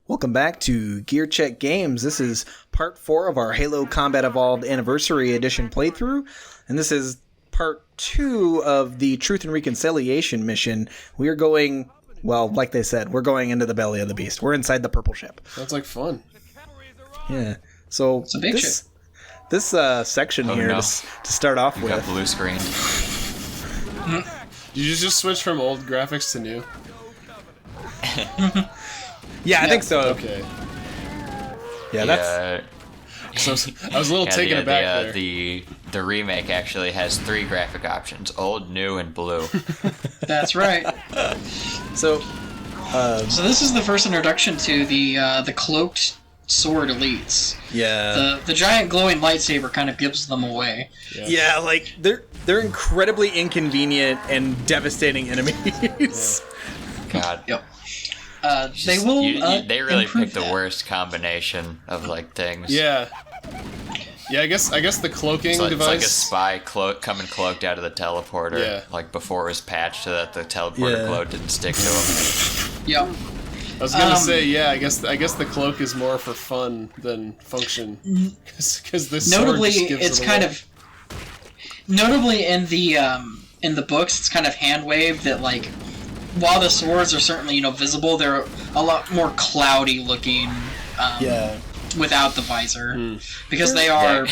Welcome back to Gear Check Games. This is part 4 of our Halo Combat Evolved Anniversary Edition playthrough, and this is part 2 of the Truth and Reconciliation mission. We are going, well, like they said, we're going into the belly of the beast. We're inside the purple ship. Sounds like fun. Yeah. So it's a big ship. This section to start off with. Got blue screen. Did you just switch from old graphics to new? Yeah, I think so. Okay. Yeah, that's... So I was a little taken aback there. The remake actually has 3 graphic options: old, new, and blue. That's right. So this is the first introduction to the cloaked sword elites. Yeah. The giant glowing lightsaber kind of gives them away. Yeah, like they're incredibly inconvenient and devastating enemies. God. Yep. They will. They really picked the worst combination of like things. Yeah. Yeah, I guess the cloaking device. It's like a spy coming cloaked out of the teleporter. Yeah. Like before it was patched so that the teleporter cloak didn't stick to him. Yep. I was gonna say, yeah. I guess the cloak is more for fun than function. Because this notably, sword just gives it's it kind away. of. Notably, in the books, it's kind of hand waved that like, while the swords are certainly visible, they're a lot more cloudy looking. Without the visor, because they are.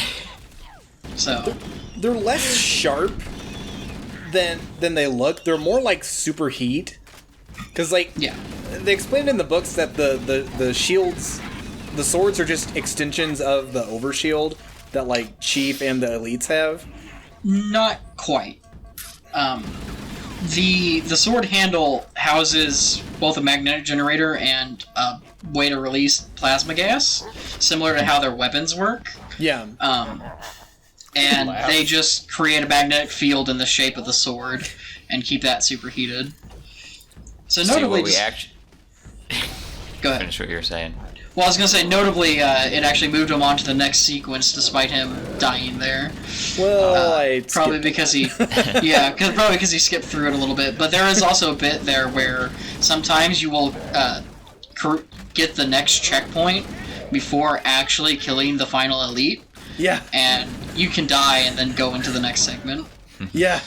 So they're less sharp than they look. They're more like superheat. Because they explained in the books that the shields, the swords are just extensions of the overshield that like Chief and the elites have. Not quite. The sword handle houses both a magnetic generator and a way to release plasma gas, similar to how their weapons work. Yeah. And they just create a magnetic field in the shape of the sword and keep that superheated. So notably, go ahead. Finish what you were saying. Well, I was gonna say, notably, it actually moved him on to the next sequence, despite him dying there. Well, probably because he, probably because he skipped through it a little bit. But there is also a bit there where sometimes you will get the next checkpoint before actually killing the final elite. Yeah. And you can die and then go into the next segment. Yeah.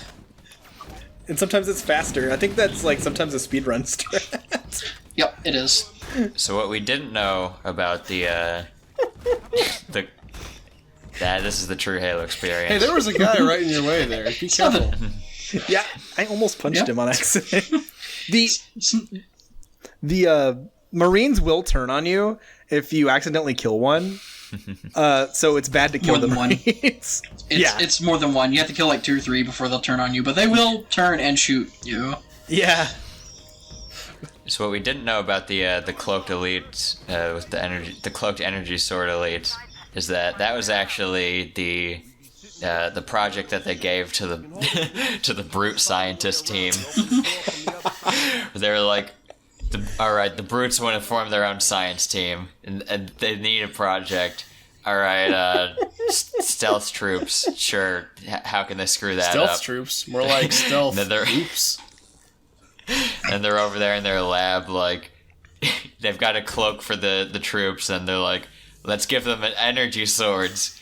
And sometimes it's faster. I think that's like sometimes a speedrun strat. Yep, it is. So what we didn't know about this is the true Halo experience. Hey, there was a guy right in your way there. Be careful. Yeah, I almost punched him on accident. The Marines will turn on you if you accidentally kill one. So it's bad to kill the Marines. It's more than one. You have to kill like 2 or 3 before they'll turn on you, but they will turn and shoot you. Yeah. So what we didn't know about the cloaked elites with the cloaked energy sword elites is that was actually the project that they gave to the to the brute scientist team. They were like, all right, the brutes want to form their own science team, and they need a project. All right, stealth troops. Sure, how can they screw that up? Stealth troops, more like stealth oops. And they're over there in their lab, like, they've got a cloak for the troops, and they're like, let's give them an energy swords.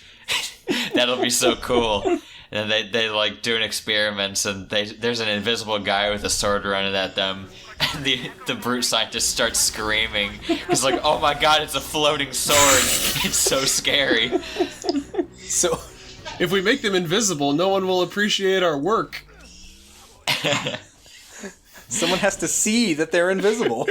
That'll be so cool. And they like doing experiments, and there's an invisible guy with a sword running at them, and the brute scientist starts screaming. He's like, oh my god, it's a floating sword. It's so scary. So, if we make them invisible, no one will appreciate our work. Someone has to see that they're invisible.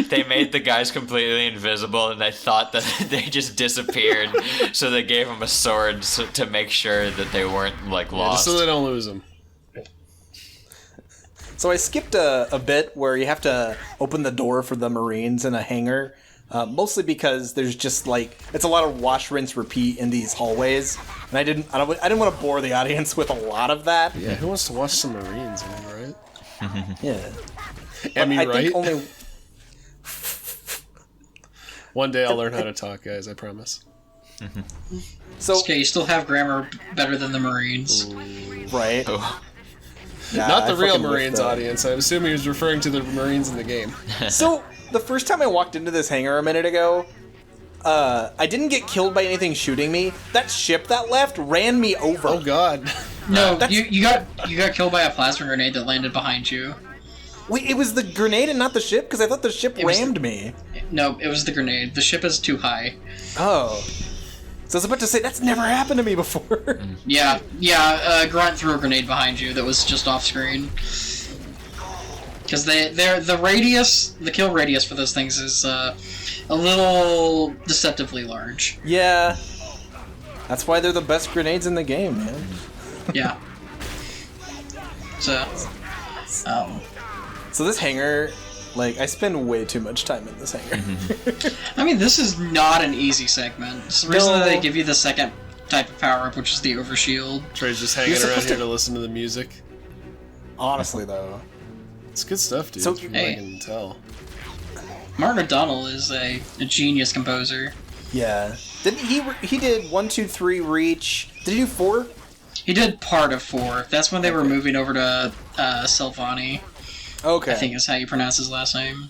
They made the guys completely invisible, and they thought that they just disappeared, so they gave them a sword to make sure that they weren't, like, lost. Just so they don't lose them. So I skipped a bit where you have to open the door for the Marines in a hangar, mostly because there's just, like, it's a lot of wash, rinse, repeat in these hallways, and I didn't want to bore the audience with a lot of that. Yeah, who wants to watch some Marines, right? Yeah. Am I right? Think only... One day I'll learn how to talk, guys, I promise. So okay, you still have grammar better than the Marines. Right. Oh. Yeah, Not the real Marines audience. I assume he was referring to the Marines in the game. So the first time I walked into this hangar a minute ago, I didn't get killed by anything shooting me. That ship that left ran me over. Oh god. No, you got killed by a plasma grenade that landed behind you. Wait, it was the grenade and not the ship? Because I thought the ship rammed me. No, it was the grenade. The ship is too high. Oh. So I was about to say, that's never happened to me before. Yeah, Grunt threw a grenade behind you that was just off screen. Because the radius, the kill radius for those things is a little deceptively large. Yeah. That's why they're the best grenades in the game, man. Yeah. So this hangar, like, I spend way too much time in this hangar. I mean, this is not an easy segment. It's the reason that they give you the second type of power-up, which is the overshield. Trey's just hanging around here to listen to the music. Honestly, though. It's good stuff, dude. So- from what I can tell. Martin O'Donnell is a genius composer. Yeah. Didn't he did 1, 2, 3 Reach. Did he do 4? He did part of 4. That's when they were moving over to Silvani. Okay. I think is how you pronounce his last name.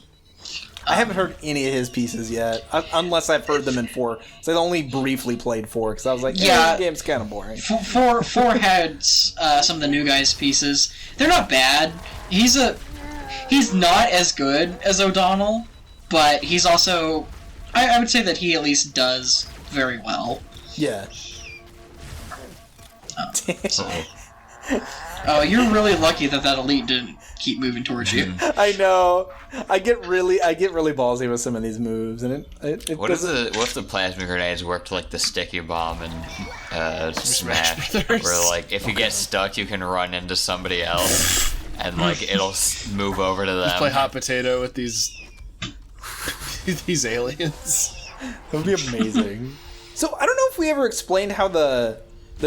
I haven't heard any of his pieces yet, unless I've heard them in 4. So I only briefly played 4, because I was like, Yeah. the game's kind of boring. 4 had some of the new guys' pieces. They're not bad. He's not as good as O'Donnell, but he's also... I would say that he at least does very well. Yeah. Oh, you're really lucky that elite didn't keep moving towards you. I know. I get really ballsy with some of these moves, and it What if doesn't... the plasma grenades worked like the sticky bomb and Smash, Brothers. where like if you get stuck, you can run into somebody else, and like it'll move over to them. Play hot potato with these these aliens. That would be amazing. So I don't know if we ever explained how the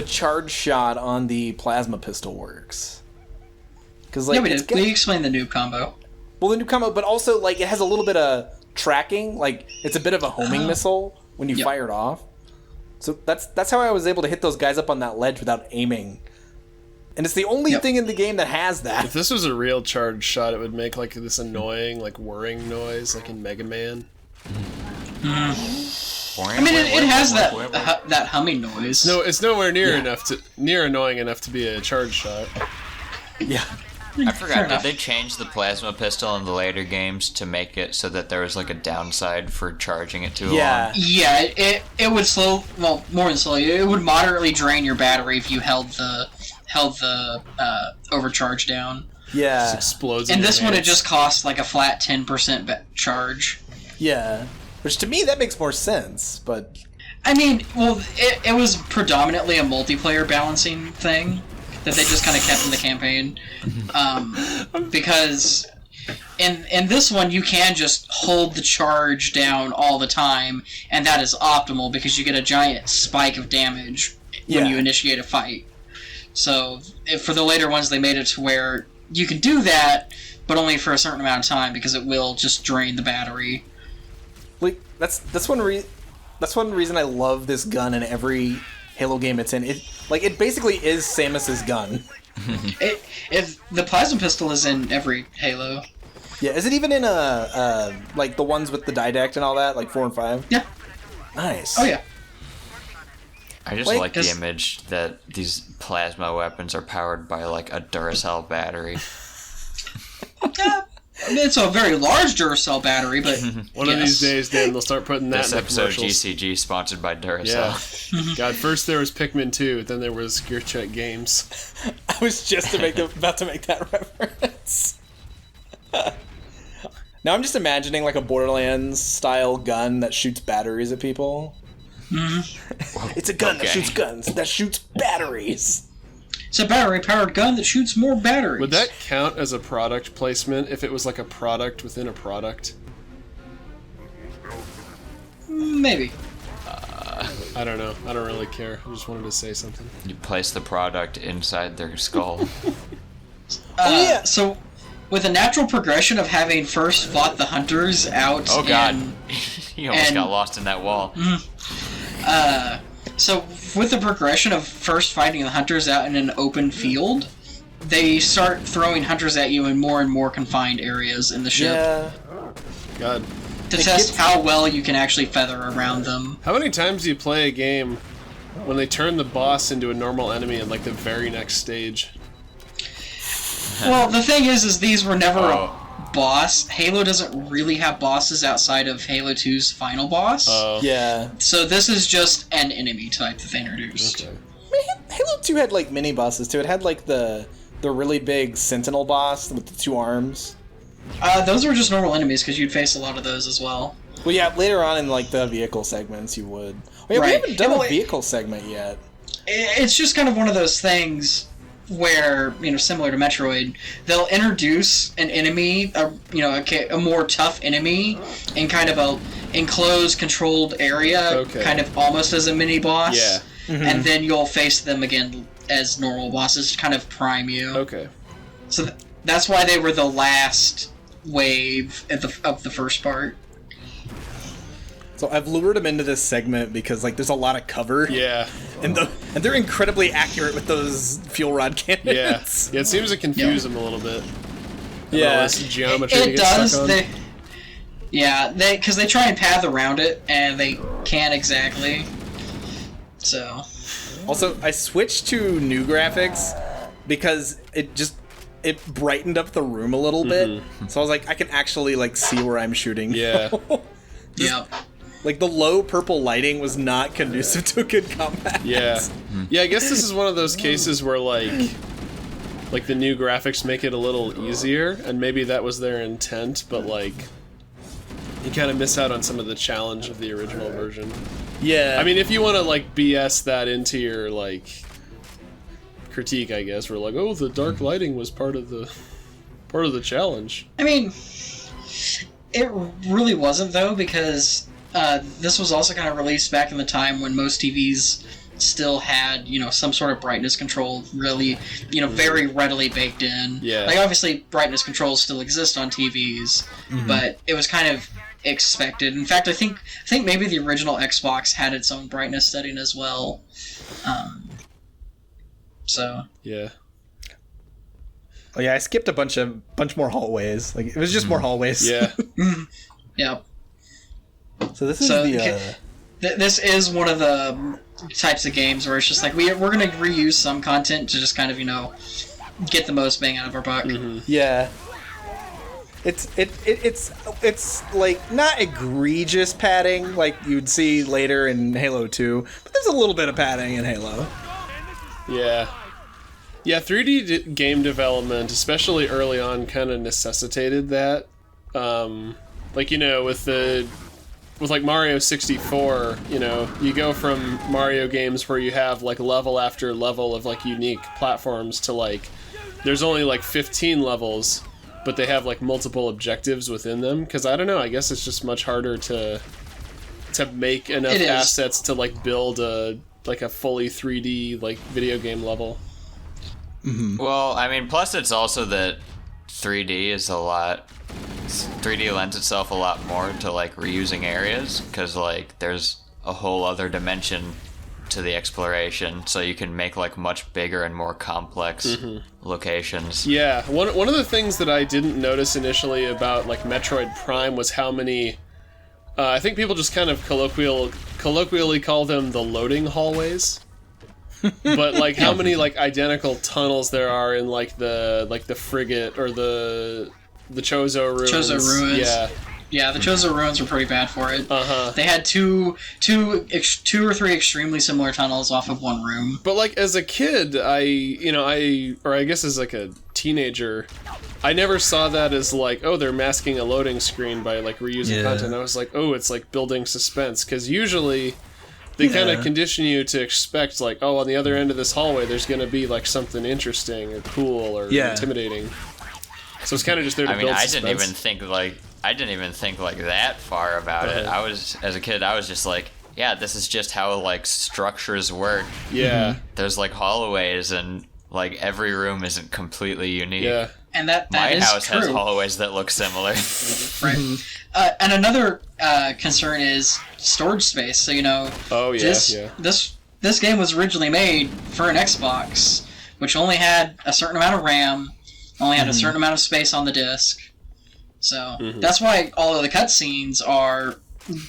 charge shot on the plasma pistol works. Because like Yeah, we did. We explained the noob combo. well, the new combo, but also like it has a little bit of tracking. Like it's a bit of a homing missile when you fire it off. So that's how I was able to hit those guys up on that ledge without aiming. And it's the only thing in the game that has that. If this was a real charge shot, it would make like this annoying, like whirring noise, like in Mega Man. I mean, it has that humming noise. No, it's nowhere near annoying enough to be a charge shot. Yeah. I forgot, did they change the plasma pistol in the later games to make it so that there was like a downside for charging it too long? Yeah, it would more than slowly. It would moderately drain your battery if you held the overcharge down. Yeah. It explodes. And this one, it just costs like a flat 10% charge. Yeah. Which to me, that makes more sense, but... I mean, well, it was predominantly a multiplayer balancing thing that they just kind of kept in the campaign. Because in this one, you can just hold the charge down all the time, and that is optimal because you get a giant spike of damage when you initiate a fight. So for the later ones, they made it to where you can do that, but only for a certain amount of time because it will just drain the battery. Like that's one reason I love this gun in every Halo game it's in. It basically is Samus's gun. If the plasma pistol is in every Halo. Yeah, is it even in like the ones with the didact and all that, like 4 and 5? Yeah. Nice. Oh yeah. I just like the image that these plasma weapons are powered by like a Duracell battery. Yeah. I mean, it's a very large Duracell battery, but One of these days, Dan, they'll start putting that This in the episode commercials. GCG sponsored by Duracell. Yeah. God, first there was Pikmin 2, then there was Gear Check Games. I was just about to make that reference. Now I'm just imagining like a Borderlands style gun that shoots batteries at people. Mm-hmm. It's a gun that shoots guns that shoots batteries. it's a battery-powered gun that shoots more batteries. Would that count as a product placement if it was like a product within a product? Maybe. I don't know. I don't really care. I just wanted to say something. You place the product inside their skull. Yeah. So, with a natural progression of having first fought the hunters out Oh god. in... He almost and- got lost in that wall. So, with the progression of first fighting the hunters out in an open field, they start throwing hunters at you in more and more confined areas in the ship. Yeah. God. To test how well you can actually feather around them. How many times do you play a game when they turn the boss into a normal enemy in like the very next stage? Well, the thing is these were never a boss. Halo doesn't really have bosses outside of Halo 2's final boss. Yeah. So this is just an enemy type that they introduced. Okay. I mean, Halo 2 had like mini bosses too. It had like the really big Sentinel boss with the 2 arms. Those were just normal enemies because you'd face a lot of those as well. Well, yeah, later on in like the vehicle segments, you would. Oh, yeah, Right. we haven't done Yeah, a vehicle segment yet. It's just kind of one of those things where, similar to Metroid, they'll introduce an enemy, a more tough enemy, in kind of a enclosed, controlled area, kind of almost as a mini boss. Yeah. Mm-hmm. And then you'll face them again as normal bosses to kind of prime you. Okay. So that's why they were the last wave of the first part. So I've lured them into this segment because like there's a lot of cover. Yeah. And they're incredibly accurate with those fuel rod cannons. Yeah. Yeah, it seems to confuse them a little bit. Yeah. All this geometry It to get does. stuck on. Because they try and path around it, and they can't exactly. So. Also, I switched to new graphics because it brightened up the room a little bit. So I was like, I can actually like see where I'm shooting. Yeah. Yeah. Like the low purple lighting was not conducive to a good combat. Yeah. Yeah, I guess this is one of those cases where like the new graphics make it a little easier, and maybe that was their intent, but like you kind of miss out on some of the challenge of the original version. Yeah. I mean, if you want to like BS that into your like critique, I guess, we're like, oh, the dark lighting was part of the challenge. I mean, it really wasn't though, because this was also kind of released back in the time when most TVs still had, some sort of brightness control really, very readily baked in. Yeah. Like, obviously, brightness controls still exist on TVs, but it was kind of expected. In fact, I think maybe the original Xbox had its own brightness setting as well. So. Yeah. Oh yeah, I skipped a bunch more hallways. Like it was just more hallways. Yeah. Yep. So this is this is one of the types of games where it's just like we're going to reuse some content to just kind of get the most bang out of our buck. Yeah. It's like not egregious padding like you'd see later in Halo 2, but there's a little bit of padding in Halo. Yeah. Yeah, 3D game development, especially early on, kind of necessitated that. With Mario 64, you go from Mario games where you have like level after level of like unique platforms to like there's only like 15 levels, but they have like multiple objectives within them. Because I don't know, I guess it's just much harder to make enough assets to like build a fully 3D like video game level. Well, I mean, plus it's also that 3D lends itself a lot more to like reusing areas, because like there's a whole other dimension to the exploration, so you can make like much bigger and more complex locations. Yeah, one of the things that I didn't notice initially about like Metroid Prime was how many I think people just kind of colloquially call them the loading hallways. But like how many like identical tunnels there are in like the frigate or the Chozo ruins. Chozo ruins. Yeah, the Chozo ruins were pretty bad for it. They had two or three extremely similar tunnels off of one room. But like as a kid, I guess as like a teenager, I never saw that as like, oh, they're masking a loading screen by like reusing content. I was like, oh, it's like building suspense, because usually they kind of condition you to expect like, oh, on the other end of this hallway there's going to be like something interesting or cool or intimidating. So it's kind of just there to build suspense. I didn't even think like that far about it. As a kid, I was just like, yeah, this is just how like structures work. Yeah. There's like hallways, and like every room isn't completely unique. Yeah. And that My is house true. has hallways that look similar. Right. And another concern is storage space. So this game was originally made for an Xbox, which only had a certain amount of RAM, only had a certain amount of space on the disc. So that's why all of the cutscenes are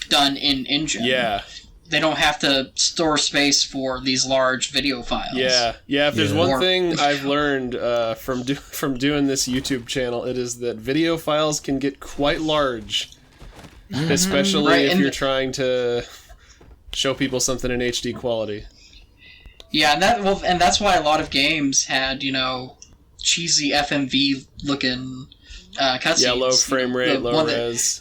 done in engine. Yeah. They don't have to store space for these large video files. Yeah. If there's one thing I've learned from doing this YouTube channel, it is that video files can get quite large, especially if you're trying to show people something in HD quality. Yeah, and that's why a lot of games had, cheesy FMV looking cutscenes. Yeah, low frame rate, low res.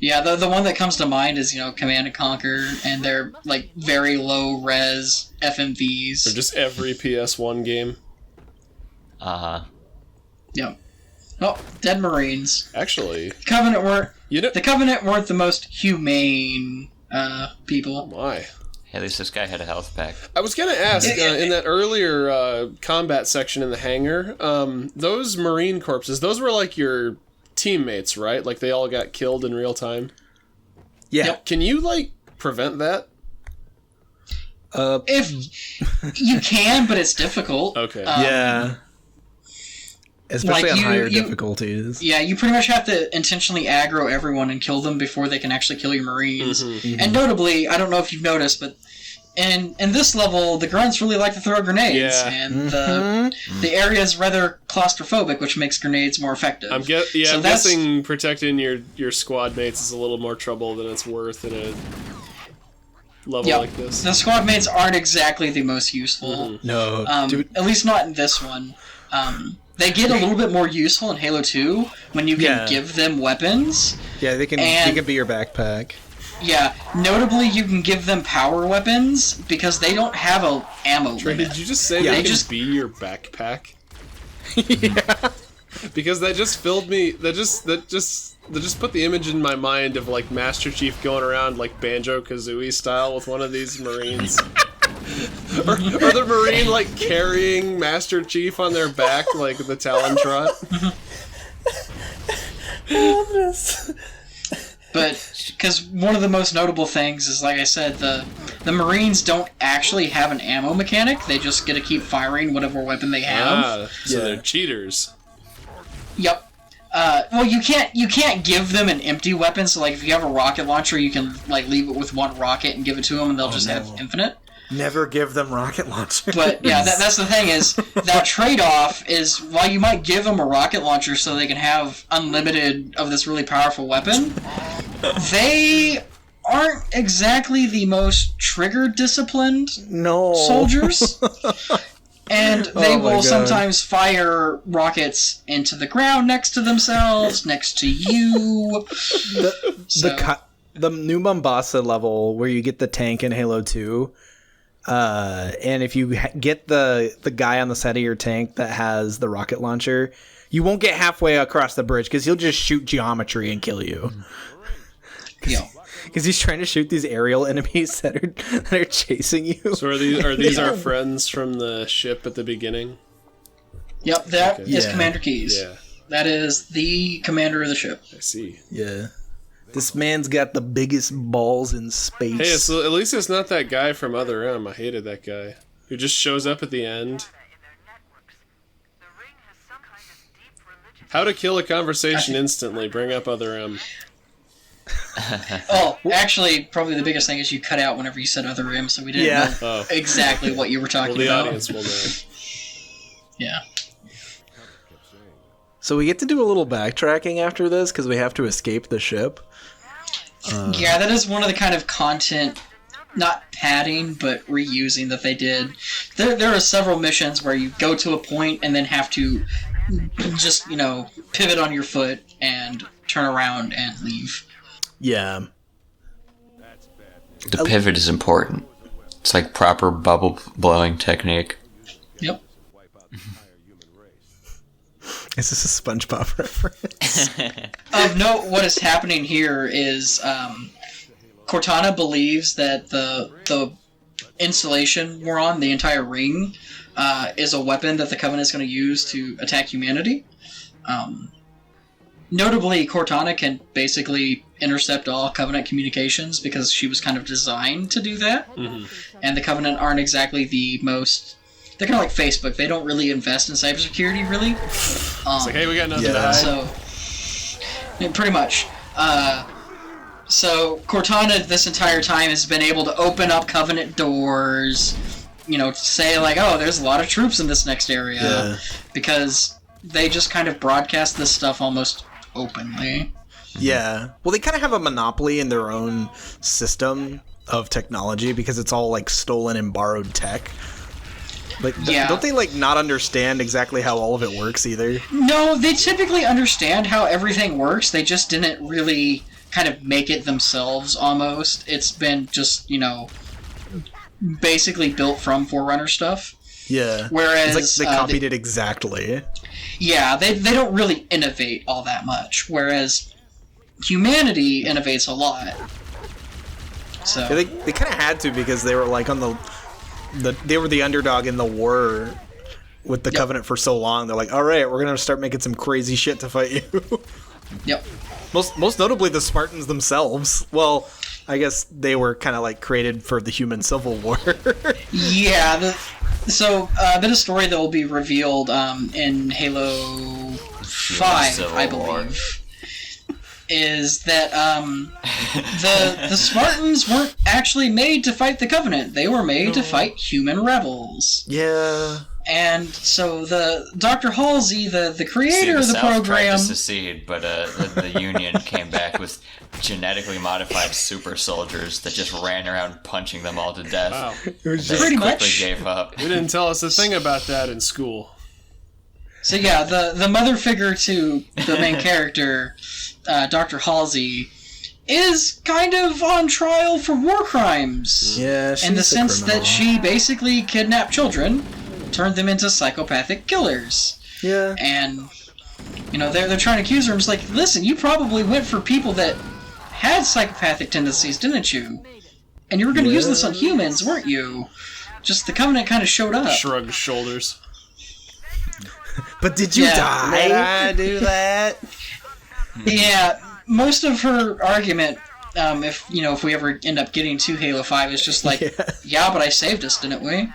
Yeah, the one that comes to mind is, Command & Conquer, and they're, very low-res FMVs. Or just every PS1 game. Uh-huh. Yep. Oh, Dead Marines. Actually... The Covenant weren't the most humane people. Oh my. Hey, at least this guy had a health pack. I was going to ask, in that earlier combat section in the hangar, those Marine corpses, those were your... teammates, right? They all got killed in real time. Yeah. Yep. Can you prevent that? If you can, but it's difficult. Okay. Yeah. Especially on higher difficulties. Yeah, you pretty much have to intentionally aggro everyone and kill them before they can actually kill your Marines. And notably, I don't know if you've noticed, but in this level, the grunts really like to throw grenades, and the area is rather claustrophobic, which makes grenades more effective. I'm guessing protecting your squad mates is a little more trouble than it's worth in a level like this. The squad mates aren't exactly the most useful. No, at least not in this one. They get a little bit more useful in Halo 2 when you can give them weapons. Yeah, they can be your backpack. Yeah, notably you can give them power weapons because they don't have a ammo Trey, limit. did you just say they can be your backpack? Yeah. Because that just filled me. That just put the image in my mind of Master Chief going around Banjo-Kazooie style with one of these Marines. or the Marine carrying Master Chief on their back like the Talon Trot. I love this. But, because one of the most notable things is, like I said, the Marines don't actually have an ammo mechanic. They just get to keep firing whatever weapon they have. So they're cheaters. Yep. Well, you can't give them an empty weapon. So, if you have a rocket launcher, you can leave it with one rocket and give it to them, and they'll just have infinite. Never give them rocket launchers. But yeah, that's the thing is that trade-off is while you might give them a rocket launcher so they can have unlimited of this really powerful weapon, they aren't exactly the most trigger-disciplined soldiers. And they will sometimes fire rockets into the ground next to themselves, next to you. The new Mombasa level where you get the tank in Halo 2, and if you get the guy on the side of your tank that has the rocket launcher, you won't get halfway across the bridge because he'll just shoot geometry and kill you. Because he's trying to shoot these aerial enemies that are chasing you. So are these our friends from the ship at the beginning? Yep, that is Commander Keyes. Yeah. That is the commander of the ship. I see. Yeah. This man's got the biggest balls in space. Hey, so at least it's not that guy from Other M. I hated that guy. Who just shows up at the end. How to kill a conversation instantly. Bring up Other M. Oh, actually, probably the biggest thing is you cut out whenever you said Other M, so we didn't know exactly what you were talking the about. audience will know. Yeah. So we get to do a little backtracking after this because we have to escape the ship. Yeah, that is one of the kind of content, not padding, but reusing that they did. There are several missions where you go to a point and then have to just, pivot on your foot and turn around and leave. Yeah. The pivot is important. It's like proper bubble blowing technique. Yep. Is this a SpongeBob reference? Of note, what is happening here is Cortana believes that the installation we're on, the entire ring, is a weapon that the Covenant is going to use to attack humanity. Notably, Cortana can basically intercept all Covenant communications because she was kind of designed to do that. Mm-hmm. And the Covenant aren't exactly the most... They're kind of like Facebook. They don't really invest in cybersecurity, really. It's like, hey, we got nothing to hide. So, Pretty much. So Cortana this entire time has been able to open up Covenant doors, to say like, oh, there's a lot of troops in this next area, because they just kind of broadcast this stuff almost openly. Yeah. Well, they kind of have a monopoly in their own system of technology because it's all like stolen and borrowed tech. Like, don't they like not understand exactly how all of it works either? No, they typically understand how everything works. They just didn't really kind of make it themselves almost. It's been just, basically built from Forerunner stuff. Yeah. Whereas it's like they copied it exactly. Yeah, they don't really innovate all that much. Whereas humanity innovates a lot. So yeah, they kind of had to because they were like on they were the underdog in the war with the Covenant for so long. They're like, all right, we're gonna start making some crazy shit to fight you. Yep. Most notably the Spartans themselves. Well, I guess they were kind of like created for the human civil war. Yeah. So a bit of story that will be revealed in Halo 5, I believe, is that the Spartans weren't actually made to fight the Covenant. They were made to fight human rebels. Yeah. And so the Dr. Halsey, the creator of the South tried program, to secede, but the Union came back with genetically modified super soldiers that just ran around punching them all to death. Wow. It was They just Pretty quickly much. gave up. They didn't tell us a thing about that in school. So yeah, the mother figure to the main character, Dr. Halsey, is kind of on trial for war crimes. Yeah, she's in the a sense criminal. that she basically kidnapped children, turned them into psychopathic killers. Yeah. And, they're trying to accuse her. I'm just like, listen, you probably went for people that had psychopathic tendencies, didn't you? And you were going to use this on humans, weren't you? Just the Covenant kind of showed up. Shrugged shoulders. But did you Yeah. die? Did I do that? Yeah, most of her argument, if we ever end up getting to Halo 5, is just like, yeah, but I saved us, didn't we?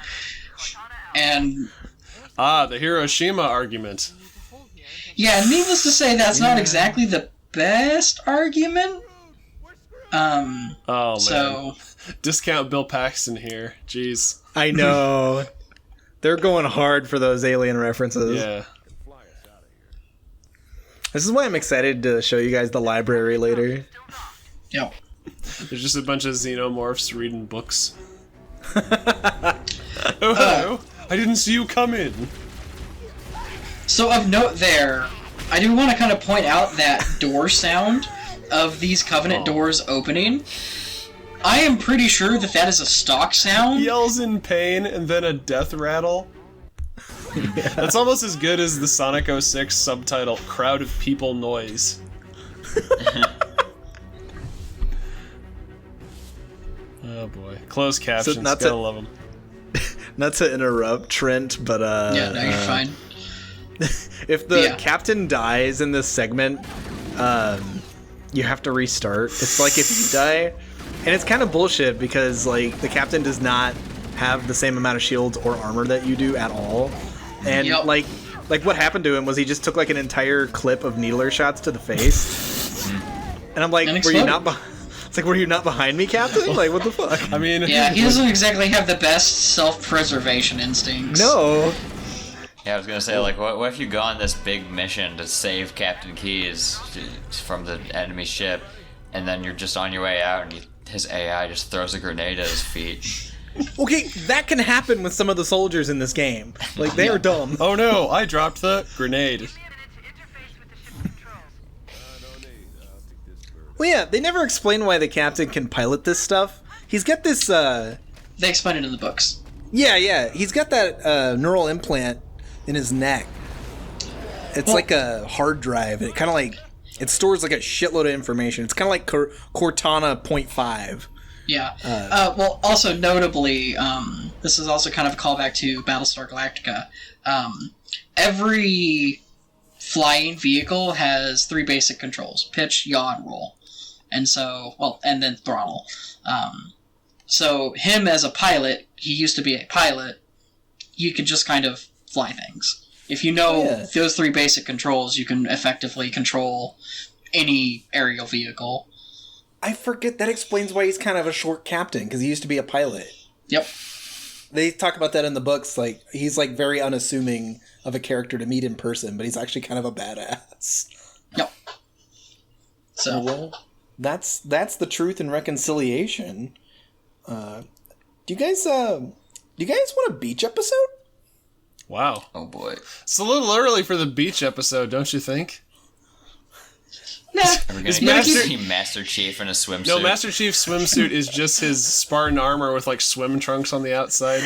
And The Hiroshima argument. yeah, needless to say, that's not exactly the best argument. Oh, man. So Discount Bill Paxton here. Jeez. I know. They're going hard for those alien references. Yeah. This is why I'm excited to show you guys the library later. yeah. There's just a bunch of xenomorphs reading books. Oh, hello. I didn't see you come in. So of note there, I do want to kind of point out that door sound of these Covenant doors opening. I am pretty sure that is a stock sound. Yells in pain and then a death rattle. That's almost as good as the Sonic 06 subtitle, Crowd of People Noise. Oh boy. Closed captions, not gotta to- love them. Not to interrupt Trent, but Yeah, no, you're fine. if the Yeah. captain dies in this segment, you have to restart. It's like if you die, and it's kind of bullshit because like the captain does not have the same amount of shields or armor that you do at all, and Yep. like what happened to him was he just took like an entire clip of needler shots to the face, and I'm like, And were you exploded. not? It's like, were you not behind me, Captain? Like, what the fuck? I mean, Yeah, he doesn't exactly have the best self-preservation instincts. No. Yeah, I was gonna say, like, what if you go on this big mission to save Captain Keyes from the enemy ship, and then you're just on your way out, and his AI just throws a grenade at his feet? Okay, that can happen with some of the soldiers in this game. Like, they are dumb. oh no, I dropped the grenade. Well, yeah, they never explain why the captain can pilot this stuff. He's got this, They explain it in the books. yeah, he's got that neural implant in his neck. It's like a hard drive. It kind of like, it stores like a shitload of information. It's kind of like Cortana 0.5. Yeah. Well, also notably, this is also kind of a callback to Battlestar Galactica. Every flying vehicle has 3 basic controls: pitch, yaw, and roll. And so, and then throttle. So him as a pilot, he used to be a pilot, you could just kind of fly things. If you know those 3 basic controls, you can effectively control any aerial vehicle. I forget, that explains why he's kind of a short captain, because he used to be a pilot. Yep. They talk about that in the books, like, he's, like, very unassuming of a character to meet in person, but he's actually kind of a badass. Yep. So, well, that's the Truth and Reconciliation. Do you guys want a beach episode? Wow. Oh boy. It's a little early for the beach episode, don't you think? nah. Are we Is gonna get Master- to see Master Chief in a swimsuit? No, Master Chief's swimsuit is just his Spartan armor with like swim trunks on the outside.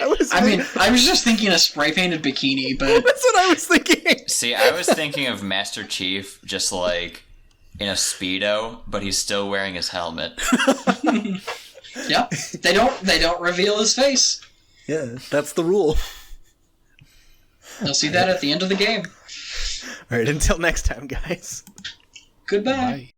I was just thinking a spray painted bikini, but That's what I was thinking. See, I was thinking of Master Chief just like in a Speedo, but he's still wearing his helmet. yeah, they don't reveal his face. Yeah, that's the rule. You'll see that at the end of the game. All right, until next time, guys. Goodbye. Bye.